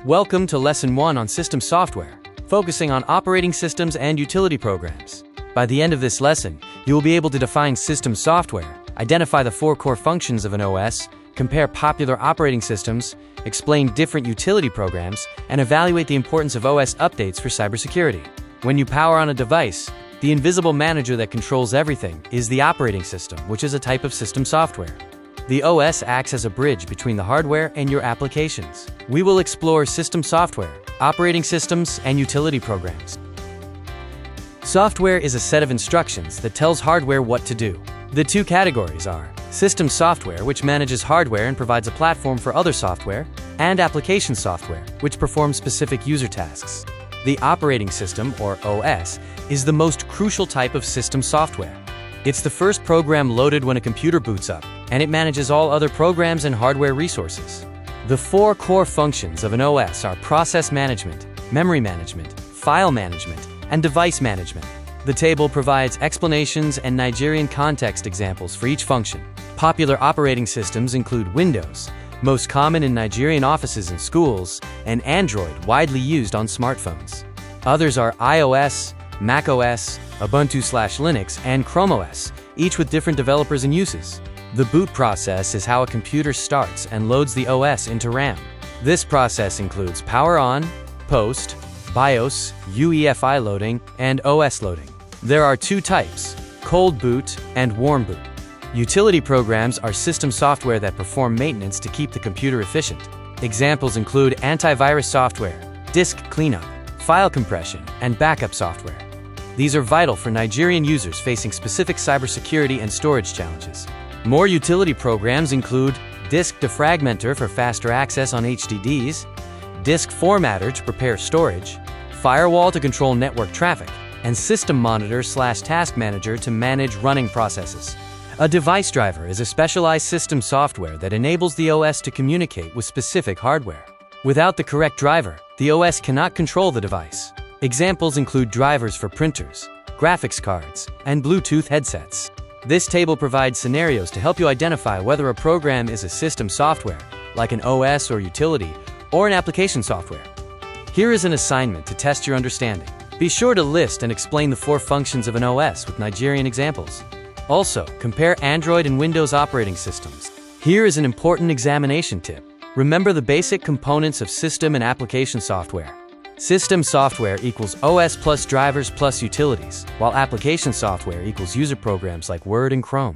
Welcome to Lesson 1 on System Software, focusing on operating systems and utility programs. By the end of this lesson, you will be able to define system software, identify the 4 core functions of an OS, compare popular operating systems, explain different utility programs, and evaluate the importance of OS updates for cybersecurity. When you power on a device, the invisible manager that controls everything is the operating system, which is a type of system software. The OS acts as a bridge between the hardware and your applications. We will explore system software, operating systems, and utility programs. Software is a set of instructions that tells hardware what to do. The 2 categories are system software, which manages hardware and provides a platform for other software, and application software, which performs specific user tasks. The operating system, or OS, is the most crucial type of system software. It's the first program loaded when a computer boots up, and it manages all other programs and hardware resources. The 4 core functions of an OS are process management, memory management, file management, and device management. The table provides explanations and Nigerian context examples for each function. Popular operating systems include Windows, most common in Nigerian offices and schools, and Android, widely used on smartphones. Others are iOS, macOS, Ubuntu/Linux, and Chrome OS, each with different developers and uses. The boot process is how a computer starts and loads the OS into RAM. This process includes power on, post, BIOS, UEFI loading, and OS loading. There are 2 types, cold boot and warm boot. Utility programs are system software that perform maintenance to keep the computer efficient. Examples include antivirus software, disk cleanup, file compression, and backup software. These are vital for Nigerian users facing specific cybersecurity and storage challenges. More utility programs include disk defragmenter for faster access on HDDs, disk formatter to prepare storage, firewall to control network traffic, and system monitor/task manager to manage running processes. A device driver is a specialized system software that enables the OS to communicate with specific hardware. Without the correct driver, the OS cannot control the device. Examples include drivers for printers, graphics cards, and Bluetooth headsets. This table provides scenarios to help you identify whether a program is a system software, like an OS or utility, or an application software. Here is an assignment to test your understanding. Be sure to list and explain the 4 functions of an OS with Nigerian examples. Also, compare Android and Windows operating systems. Here is an important examination tip. Remember the basic components of system and application software. System software equals OS plus drivers plus utilities, while application software equals user programs like Word and Chrome.